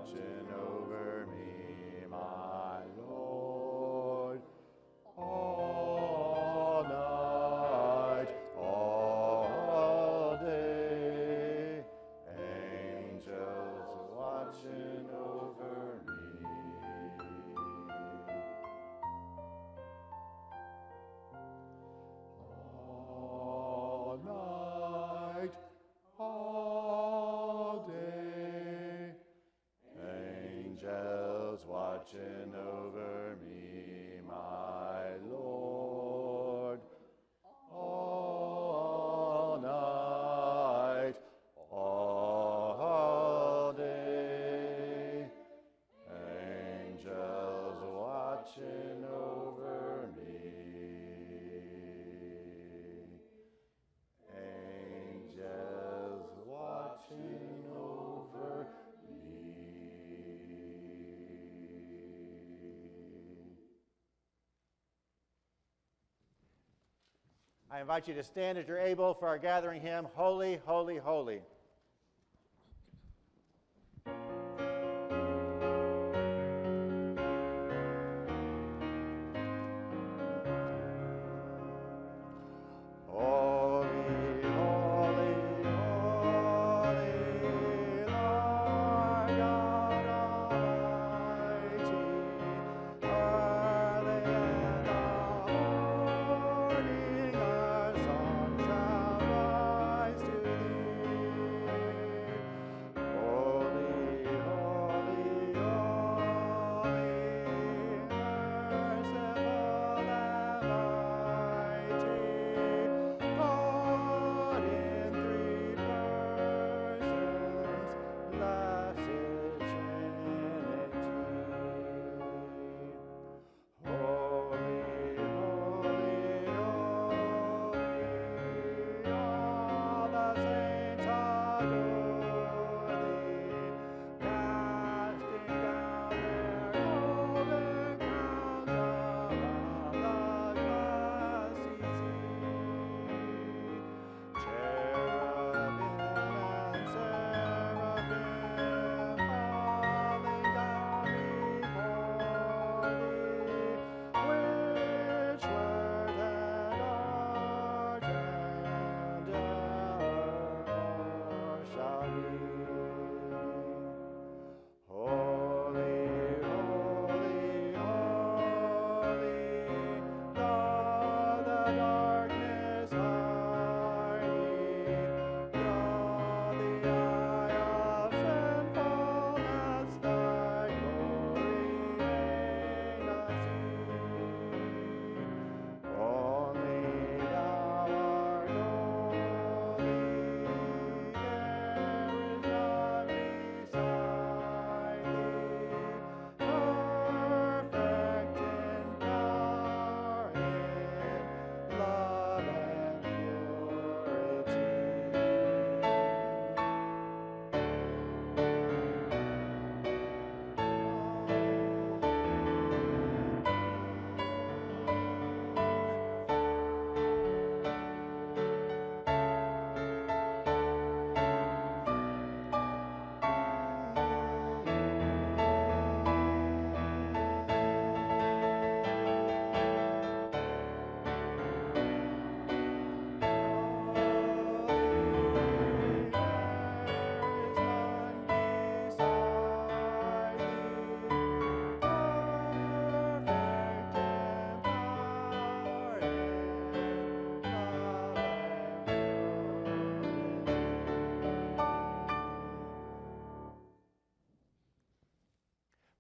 watching over me, my Lord, all night, all day. Angels watching over me. All night, all day, angels watching over me, my Lord. All night, all day, angels watching over me. Angels watching over me. I invite you to stand as you're able for our gathering hymn, Holy, Holy, Holy.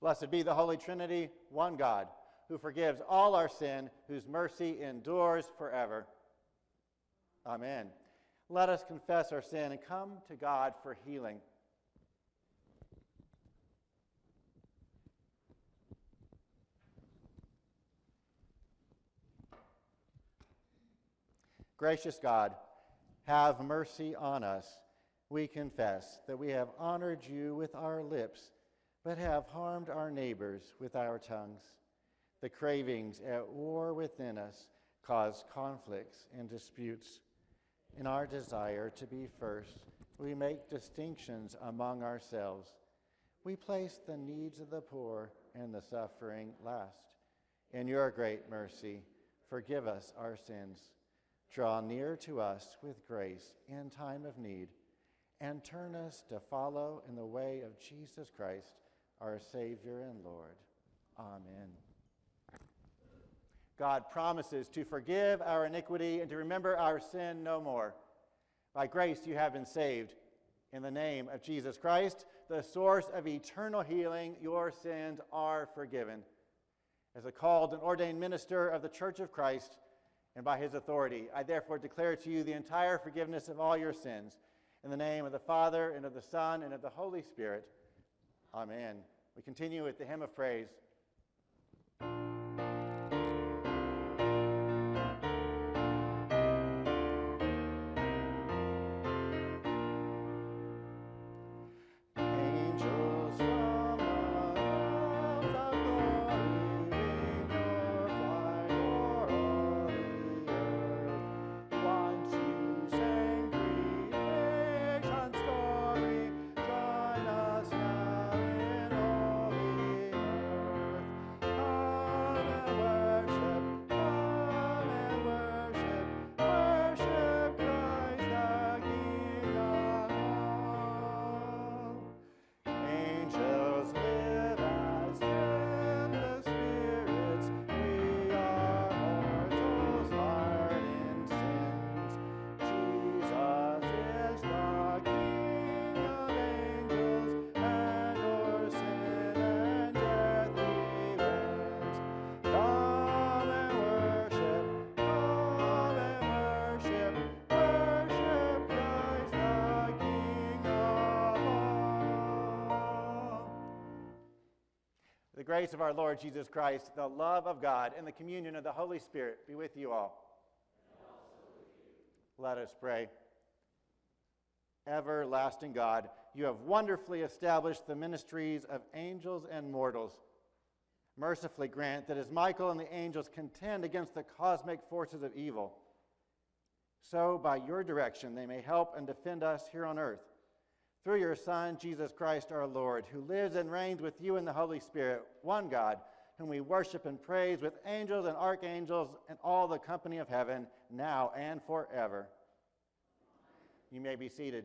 Blessed be the Holy Trinity, one God, who forgives all our sin, whose mercy endures forever. Amen. Let us confess our sin and come to God for healing. Gracious God, have mercy on us. We confess that we have honored you with our lips, but have harmed our neighbors with our tongues. The cravings at war within us cause conflicts and disputes. In our desire to be first, we make distinctions among ourselves. we place the needs of the poor and the suffering last. In your great mercy, forgive us our sins. Draw near to us with grace in time of need, and turn us to follow in the way of Jesus Christ, our Savior and Lord. Amen. God promises to forgive our iniquity and to remember our sin no more. By grace you have been saved. In the name of Jesus Christ, the source of eternal healing, your sins are forgiven. As a called and ordained minister of the Church of Christ, and by his authority, I therefore declare to you the entire forgiveness of all your sins. In the name of the Father, and of the Son, and of the Holy Spirit. Amen. We continue with the hymn of praise. The grace of our Lord Jesus Christ, the love of God, and the communion of the Holy Spirit be with you all. And also with you. Let us pray. Everlasting God, you have wonderfully established the ministries of angels and mortals. Mercifully grant that as Michael and the angels contend against the cosmic forces of evil, so by your direction they may help and defend us here on earth. Through your Son, Jesus Christ our Lord, who lives and reigns with you in the Holy Spirit, one God, whom we worship and praise with angels and archangels and all the company of heaven, now and forever. You may be seated.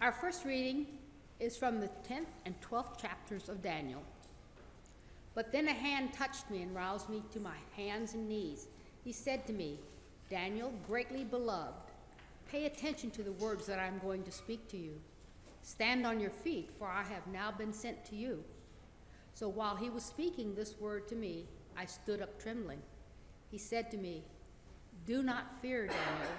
Our first reading is from the 10th and 12th chapters of Daniel. But then a hand touched me and roused me to my hands and knees. He said to me, Daniel, greatly beloved, pay attention to the words that I am going to speak to you. Stand on your feet, for I have now been sent to you. So while he was speaking this word to me, I stood up trembling. He said to me, do not fear, Daniel,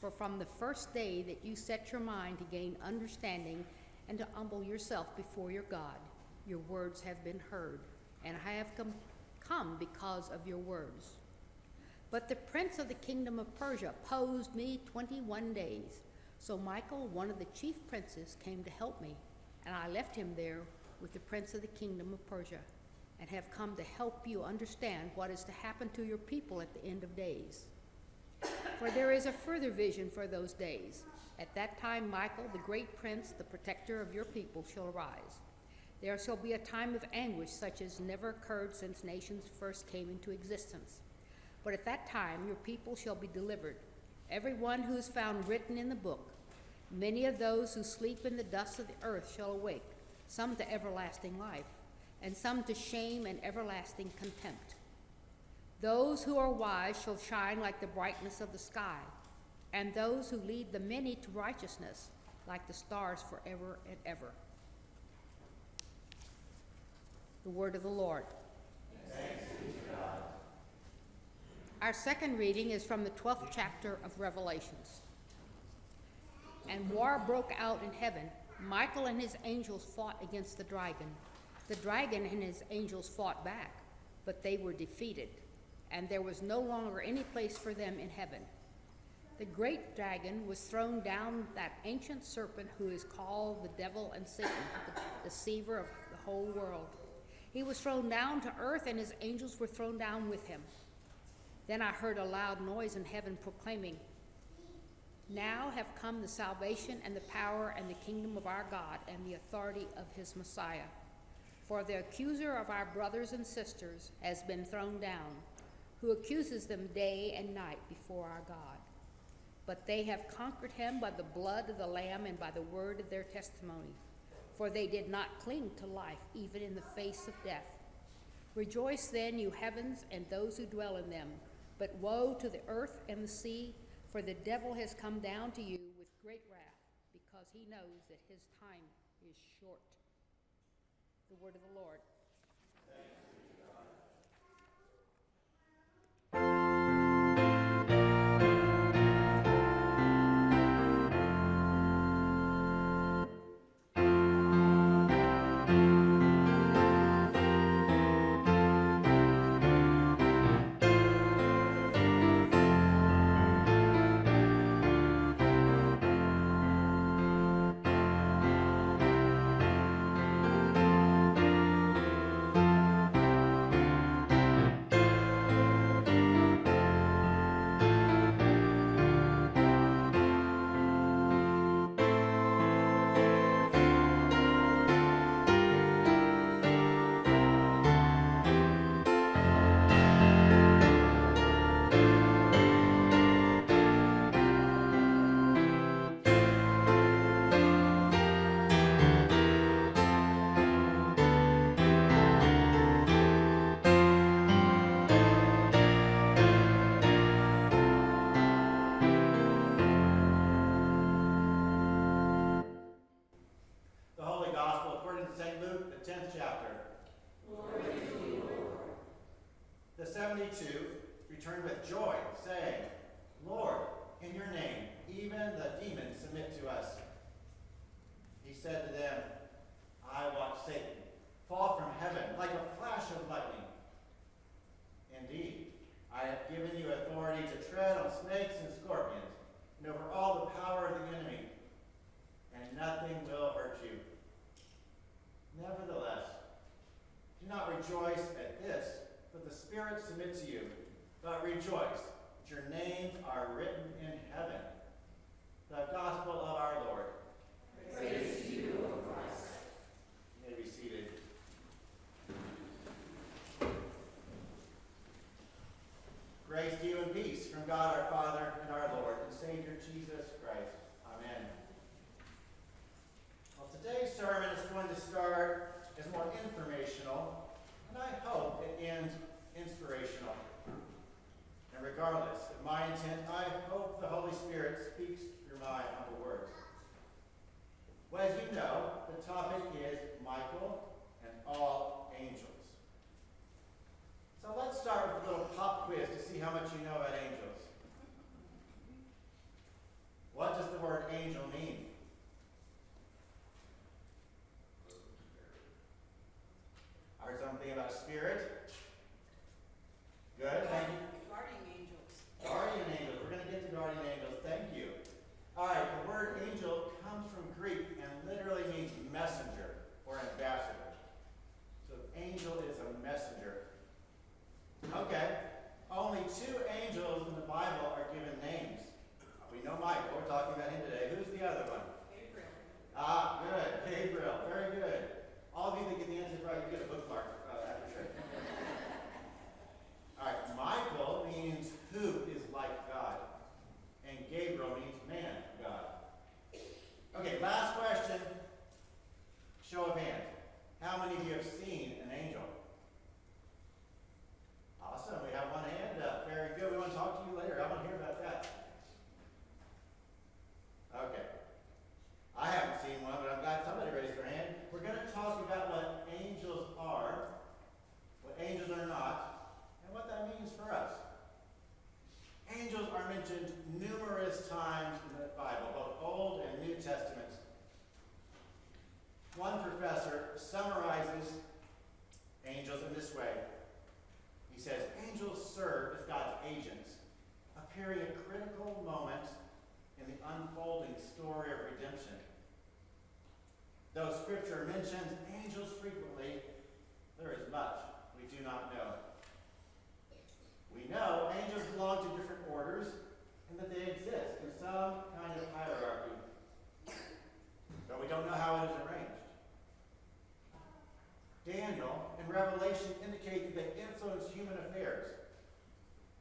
for from the first day that you set your mind to gain understanding and to humble yourself before your God, your words have been heard, and I have come because of your words. But the prince of the kingdom of Persia opposed me 21 days. So Michael, one of the chief princes, came to help me, and I left him there with the prince of the kingdom of Persia, and have come to help you understand what is to happen to your people at the end of days. For there is a further vision for those days. At that time Michael, the great prince, the protector of your people, shall arise. There shall be a time of anguish such as never occurred since nations first came into existence. But at that time your people shall be delivered, every one who is found written in the book. Many of those who sleep in the dust of the earth shall awake, some to everlasting life, and some to shame and everlasting contempt. Those who are wise shall shine like the brightness of the sky, and those who lead the many to righteousness like the stars forever and ever. The word of the Lord. Thanks be to God. Our second reading is from the 12th chapter of Revelations. And war broke out in heaven. Michael and his angels fought against the dragon. The dragon and his angels fought back, but they were defeated, and there was no longer any place for them in heaven. The great dragon was thrown down, that ancient serpent who is called the devil and Satan, the deceiver of the whole world. He was thrown down to earth, and his angels were thrown down with him. Then I heard a loud noise in heaven proclaiming, now have come the salvation and the power and the kingdom of our God and the authority of his Messiah. For the accuser of our brothers and sisters has been thrown down, who accuses them day and night before our God. But they have conquered him by the blood of the Lamb and by the word of their testimony. For they did not cling to life, even in the face of death. Rejoice then, you heavens, and those who dwell in them. But woe to the earth and the sea, for the devil has come down to you with great wrath, because he knows that his time is short. The word of the Lord. The 72 returned with joy, saying, Lord, in your name, even the demons submit to us. He said to them, I watched Satan fall from heaven like a flash of lightning. Indeed, I have given you authority to tread on snakes and scorpions, and over all the power of the enemy, and nothing will hurt you. Nevertheless, do not rejoice at this, but the Spirit submits to you. But rejoice that your names are written in heaven. The gospel of our Lord. Praise to you, O Christ. You may be seated. Grace to you and peace from God our Father and our Lord and Savior Jesus Christ. Amen. Well, as you know, the topic is Michael and all angels. So let's start with a little pop quiz to see how much you know about angels. What does the word angel mean? I heard something about a spirit. Good, thank you. Guardian angels. Guardian angels. We're going to get to guardian angels. Thank you. All right, the word angel comes from Greek and literally means messenger or ambassador. So angel is a messenger. Okay, only 2 angels in the Bible are given names. We know Michael. We're talking about him today. Who's the other one? Gabriel. Ah, good. Gabriel. Very good. All of you that get the answers right, you get a bookmark after church. All right, Michael means who is like God, and Gabriel means man, God. Okay, last question. Show of hands. How many of you have seen an angel? Awesome. We have one hand up. Very good. We want to talk to you later. I want to hear about that. Okay. I haven't seen one, but I'm glad somebody raised their hand. We're going to talk about what angels are, what angels are not, and what that means for us. Angels are mentioned numerous times in the Bible, both Old and New Testaments. One professor summarizes angels in this way. He says, angels serve as God's agents, appearing at critical moments in the unfolding story of redemption. Though Scripture mentions angels frequently, there is much we do not know. We know angels belong to different orders and that they exist in some kind of hierarchy, but we don't know how it is arranged. Daniel and Revelation indicate that they influence human affairs,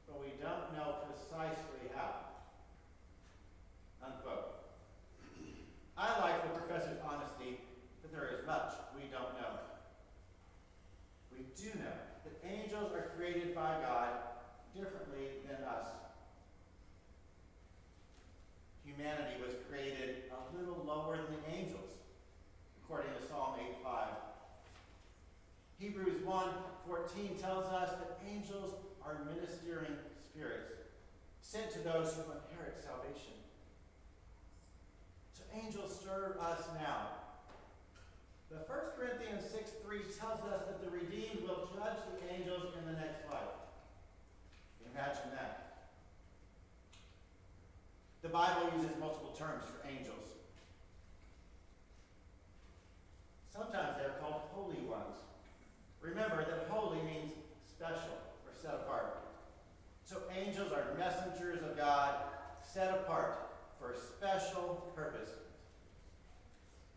but we don't know precisely how. Unquote. I like the professor's honesty that there is much we don't know. We do know that angels are created by God differently than us. Humanity was created a little lower than the angels, according to Psalm 8:5. Hebrews 1:14 tells us that angels are ministering spirits, sent to those who inherit salvation. So angels serve us now. But 1 Corinthians 6:3 tells us that the redeemed will judge the angels in the next life. Imagine that. The Bible uses multiple terms for angels. Sometimes they're called holy ones. Remember that holy means special or set apart. So angels are messengers of God, set apart for a special purpose.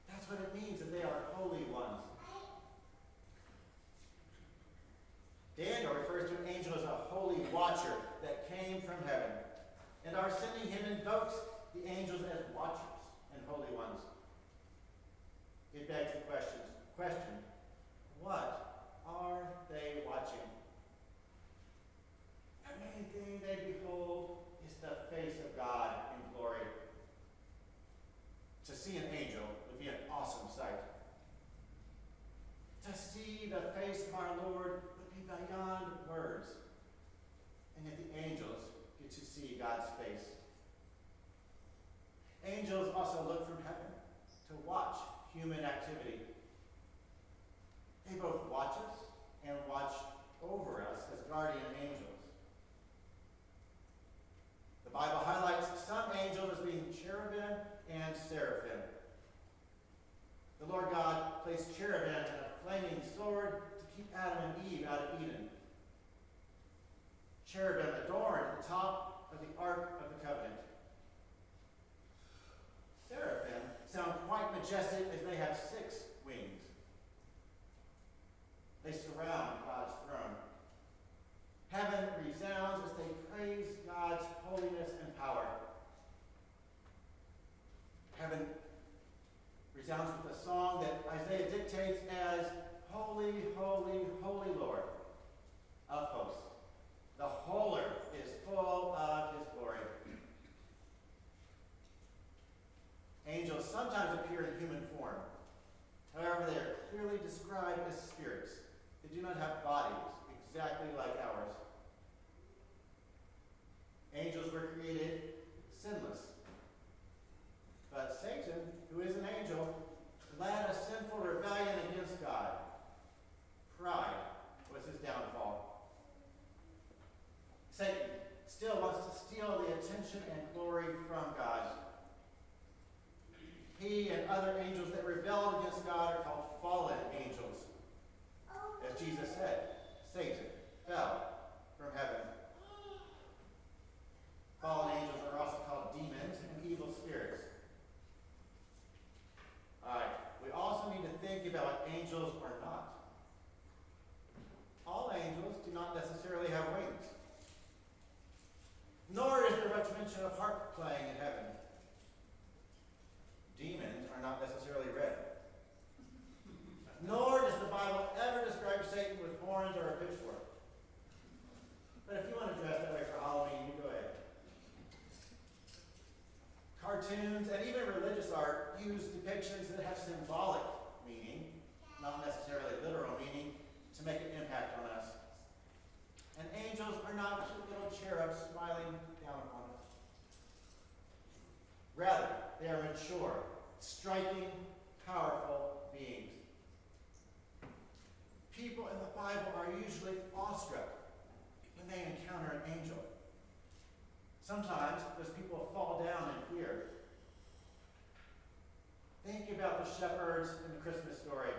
That's what it means that they are holy ones. Daniel refers to an angel as a holy watcher that came from heaven. And our sending him invokes the angels as watchers and holy ones. It begs the question, what are they watching? The main thing they behold is the face of God in glory. To see an angel would be an awesome sight. To see the face of our Lord would be beyond words. And yet the angels get to see God's face. Angels also look from heaven to watch human activity. They both watch us and watch over us as guardian angels. The Bible highlights some angels as being cherubim and seraphim. The Lord God placed cherubim and a flaming sword to keep Adam and Eve out of Eden. Cherubim adorn the top of the Ark of the Covenant. Seraphim sound quite majestic as they have 6 wings. They surround God's throne. Heaven resounds as they praise God's holiness and power. Heaven resounds with a song that Isaiah dictates as Holy, Holy, Holy Lord of hosts. The whole earth is full of his glory. Angels sometimes appear in human form. However, they are clearly described as spirits. They do not have bodies exactly like ours. Angels were created sinless. But Satan, who is an angel, led a sinful rebellion against God. Pride was his downfall. Satan still wants to steal the attention and glory from God. He and other angels that rebelled against God are called fallen angels. As Jesus said, Satan fell from heaven. Fallen angels are also called demons and evil spirits. All right, we also need to think about what angels are not. All angels do not necessarily have wings. Nor is there much mention of harp playing in heaven. Demons are not necessarily red. Nor does the Bible ever describe Satan with horns or a pitchfork. But if you want to dress that way for Halloween, you go ahead. Cartoons and even religious art use depictions that have symbolic meaning, not necessarily literal meaning, to make an impact on us. And angels are not cute little cherubs smiling down upon us. Rather, they are mature, striking, powerful beings. People in the Bible are usually awestruck when they encounter an angel. Sometimes those people fall down in fear. Think about the shepherds in the Christmas story.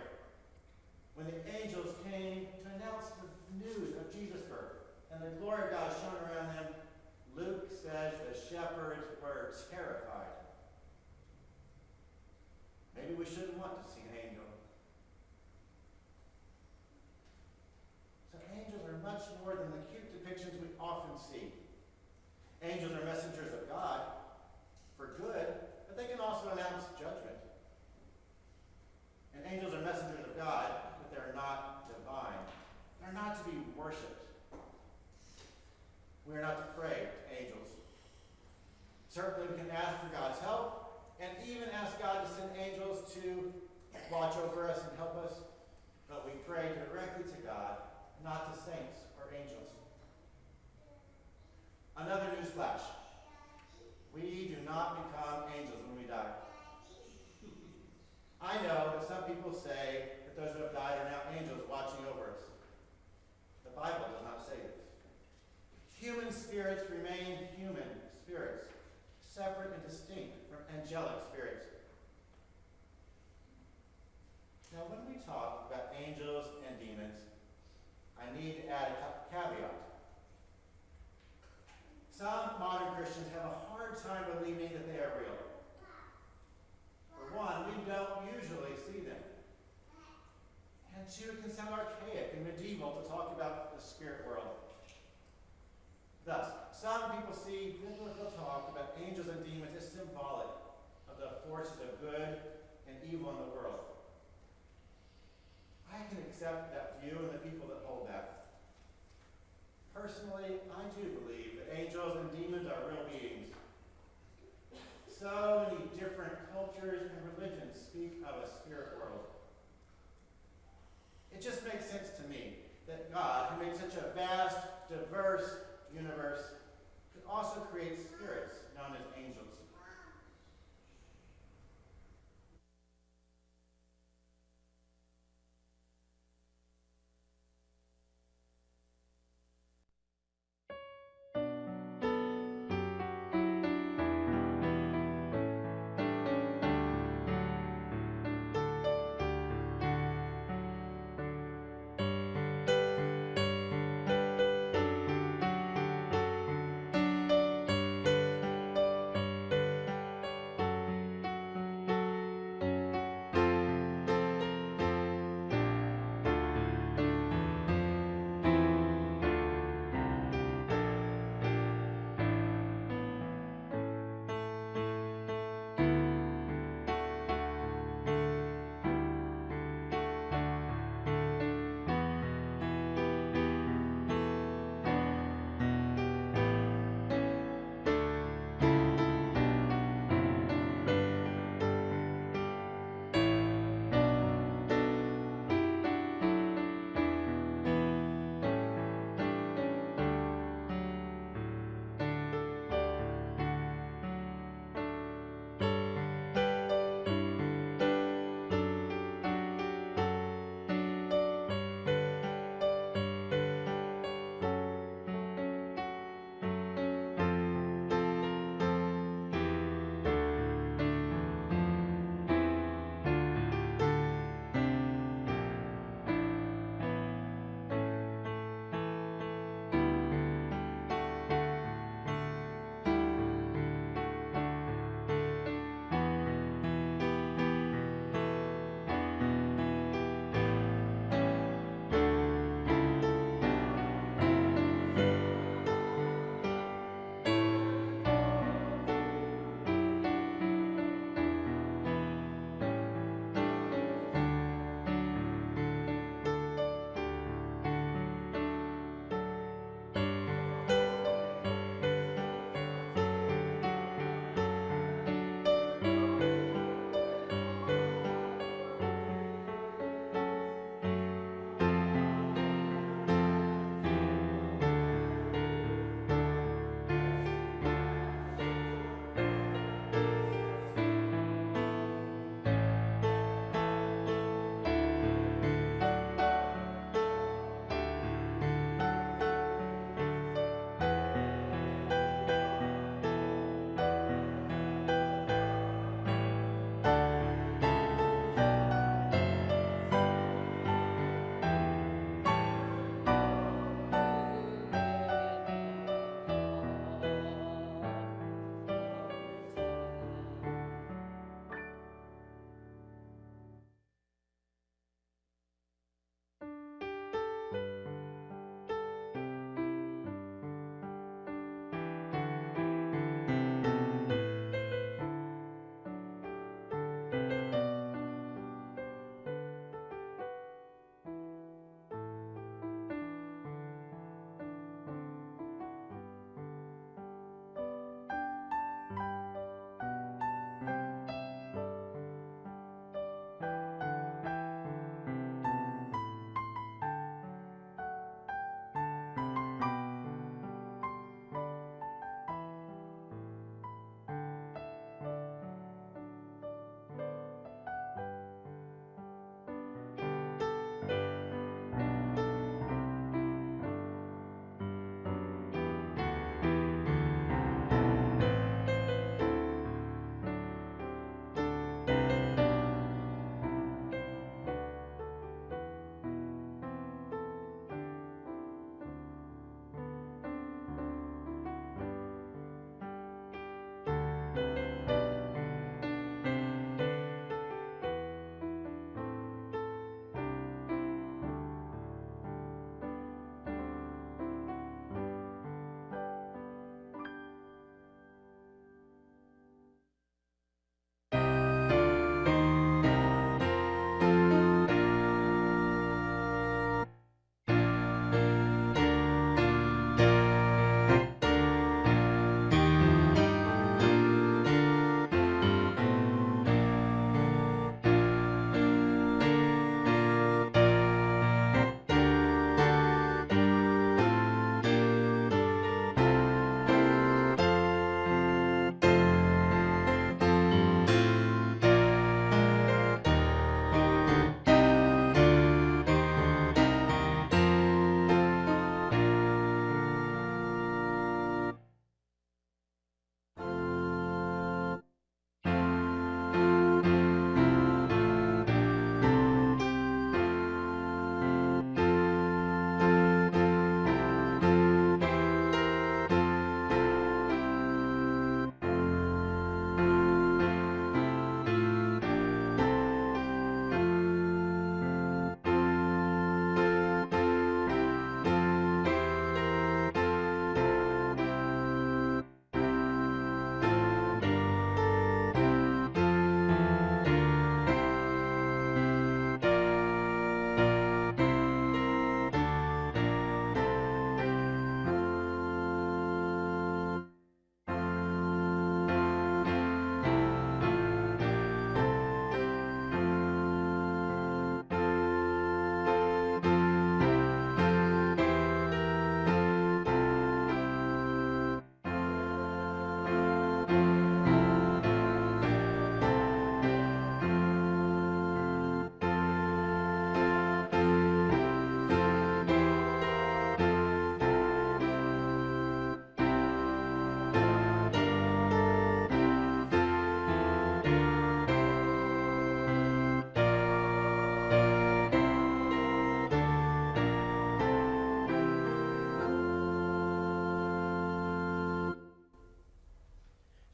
When the angels came to announce the news of Jesus' birth and the glory of God shone around them, Luke says the shepherds were terrified. Maybe we shouldn't want to see an angel. So angels are much more than the cute depictions we often see. Angels are messengers of God for good, but they can also announce judgment. And angels are messengers of God, but they're not divine. They're not to be worshipped. We are not to pray to angels. Certainly we can ask for God's help, and even ask God to send angels to watch over us and help us, but we pray directly to God, not to saints or angels. Another news flash. We do not become angels when we die. I know that some people say that those who have died are now angels watching over us. The Bible does not say this. Human spirits remain human spirits, separate and distinct from angelic spirits. Now, when we talk about angels and demons, I need to add a caveat. Some modern Christians have a hard time believing that they are real. For one, we don't usually see them. And two, it can sound archaic and medieval to talk about the spirit world. Thus, some people see biblical talk about angels and demons as symbolic of the forces of good and evil in the world. I can accept that view and the people that hold that. Personally, I do believe that angels and demons are real beings. So many different cultures and religions speak of a spirit world. It just makes sense to me that God, who made such a vast, diverse universe, could also create spirits known as angels.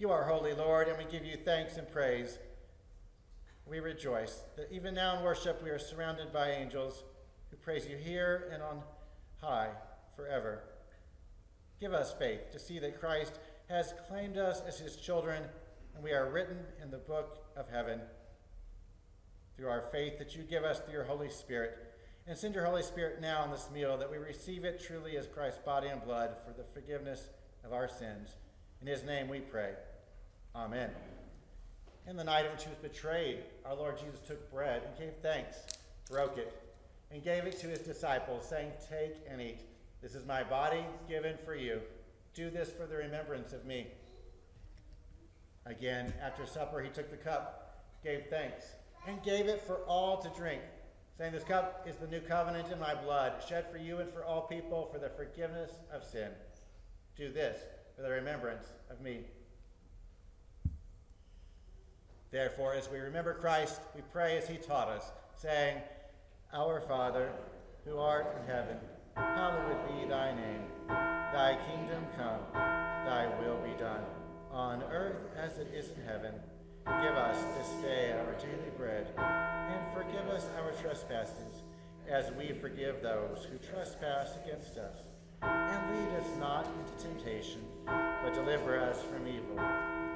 You are holy, Lord, and we give you thanks and praise. We rejoice that even now in worship we are surrounded by angels who praise you here and on high forever. Give us faith to see that Christ has claimed us as his children, and we are written in the book of heaven. Through our faith that you give us through your Holy Spirit, and send your Holy Spirit now in this meal, that we receive it truly as Christ's body and blood for the forgiveness of our sins. In his name we pray. Amen. In the night in which he was betrayed, our Lord Jesus took bread and gave thanks, broke it, and gave it to his disciples, saying, "Take and eat. This is my body given for you. Do this for the remembrance of me." Again, after supper, he took the cup, gave thanks, and gave it for all to drink, saying, "This cup is the new covenant in my blood, shed for you and for all people for the forgiveness of sin. Do this for the remembrance of me." Therefore, as we remember Christ, we pray as he taught us, saying, "Our Father, who art in heaven, hallowed be thy name. Thy kingdom come, thy will be done, on earth as it is in heaven. Give us this day our daily bread, and forgive us our trespasses, as we forgive those who trespass against us. And lead us not into temptation, but deliver us from evil.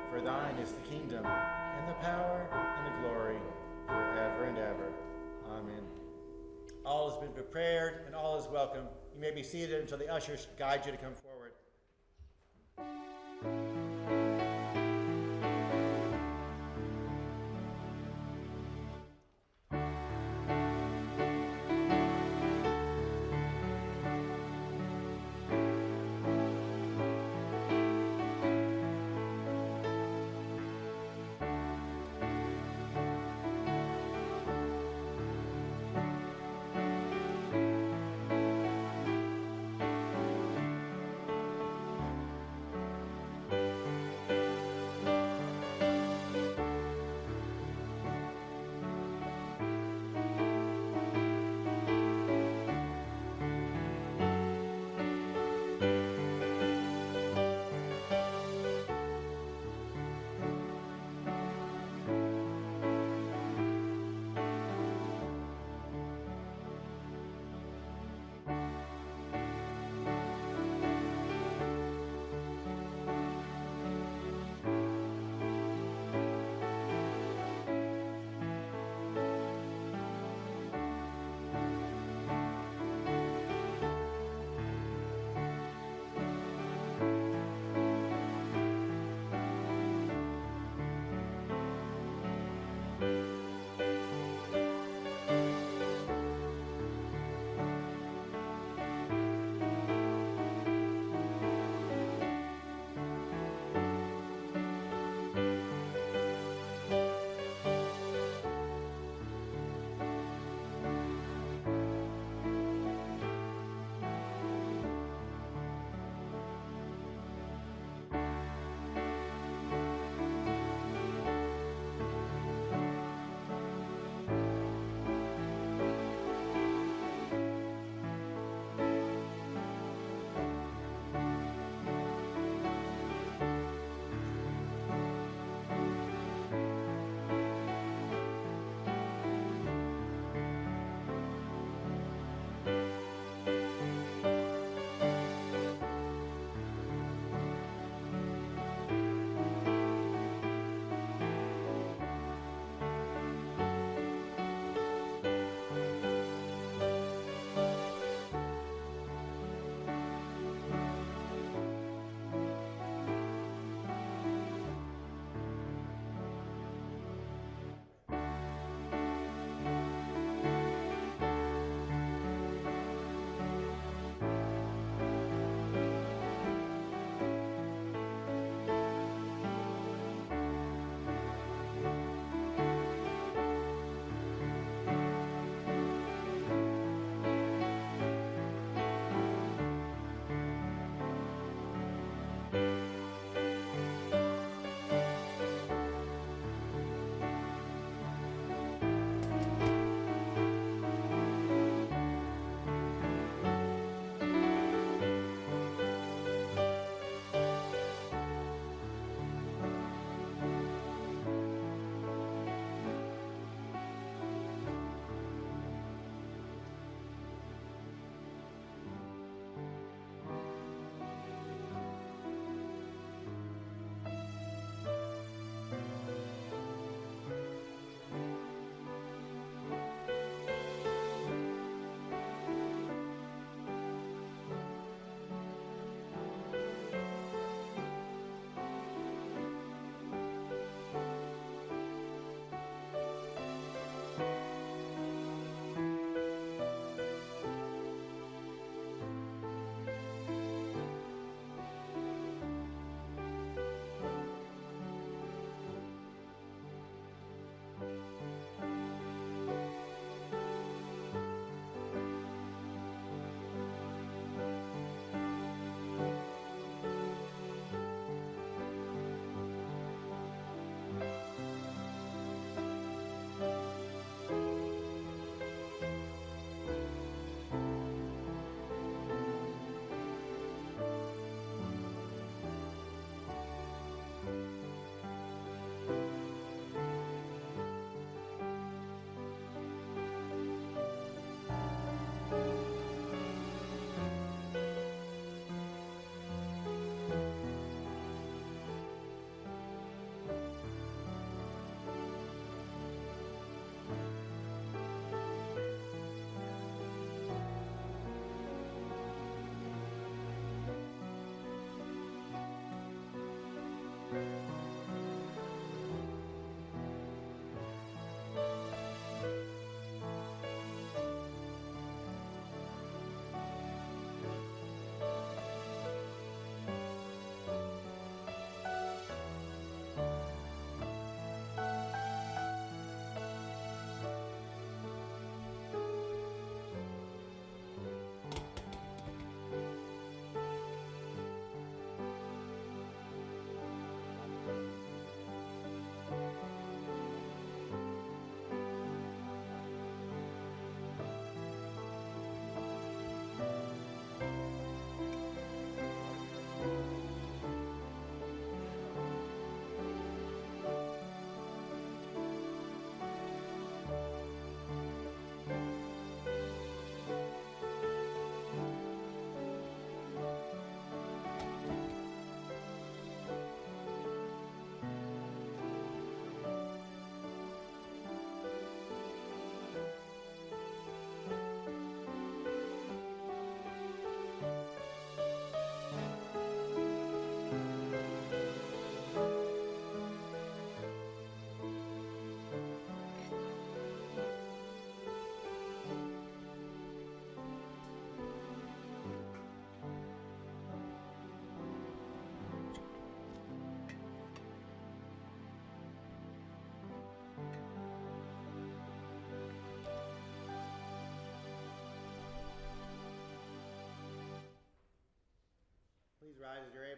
For thine is the kingdom, and the power, and the glory, forever and ever. Amen. All has been prepared, and all is welcome. You may be seated until the ushers guide you to come forward.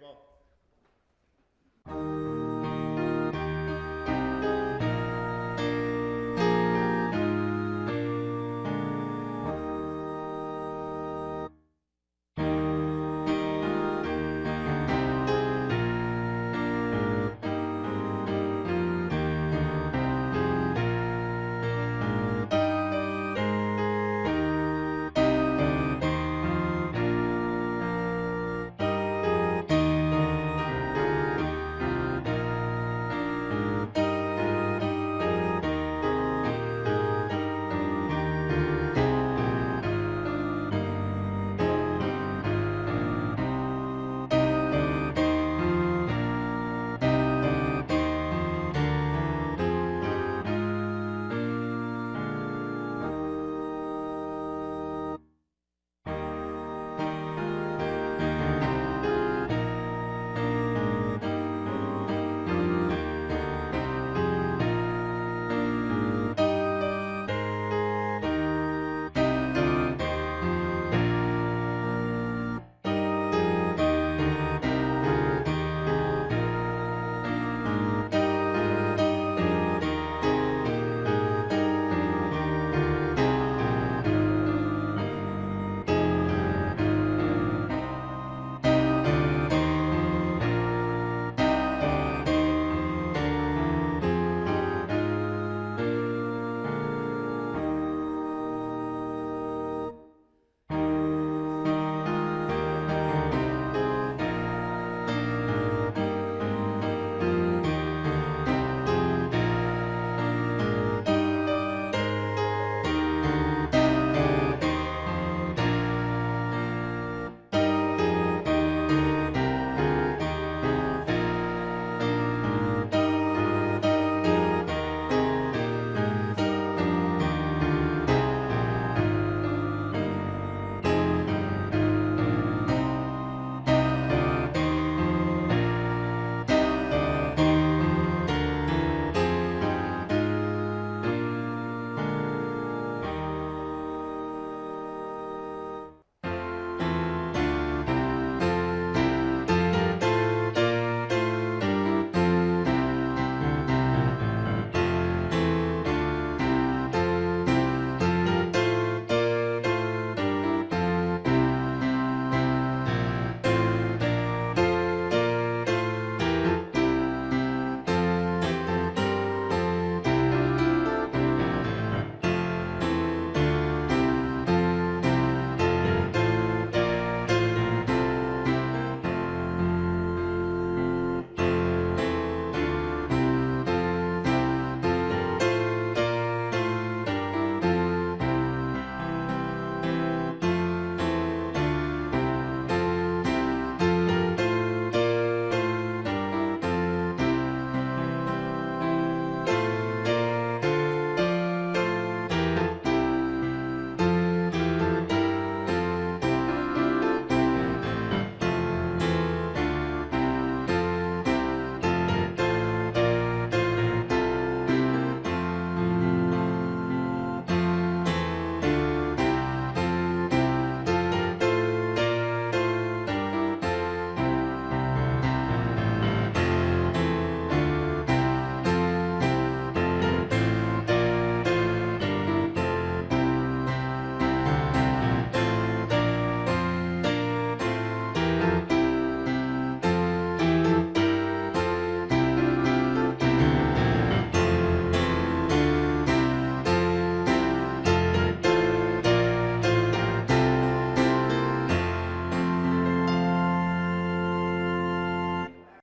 table.